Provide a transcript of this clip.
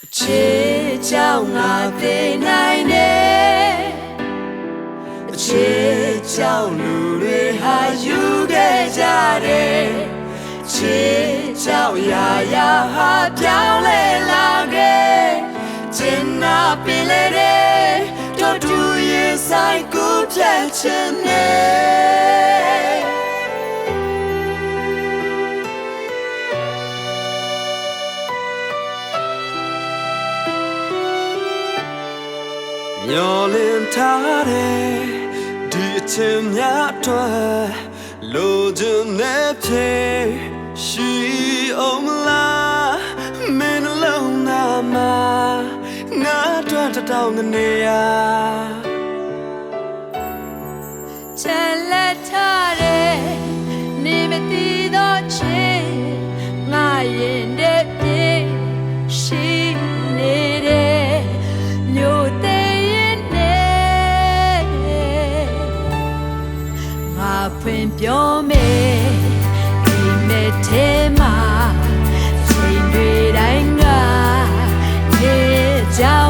ချစ်ကြောင့်ငါသိနိုင်တယ်ချစ်ကြောင့်လူတွေဟာယူခဲ့ကြတယ်ချစ်ကြောင့်ရာရာဟာပြောင်းလဲလာခဲ့ကျင်နာပင်လေတဲ့တို့တူရဲ့ဆိုင်ကိုဖြတ်ချင်တယ်မျောလင်းထားတဲ့ဒီအချင်းများအတွက်လိုချင်တဲ့ဖြစ်ရှိအောင်လားမင်းလုံးနာမှာငါအတွက်တောင်းနေရချက်လက်ထားတဲ့နေမသိတော့ချစ်ငါရင်တဲ့ပြေရှိနေတဲ့မြို့ဖွင့်ပြောမယ်ဒီမဲ့ထဲမှာချိန်တွေတိုင်းကနေကြောင်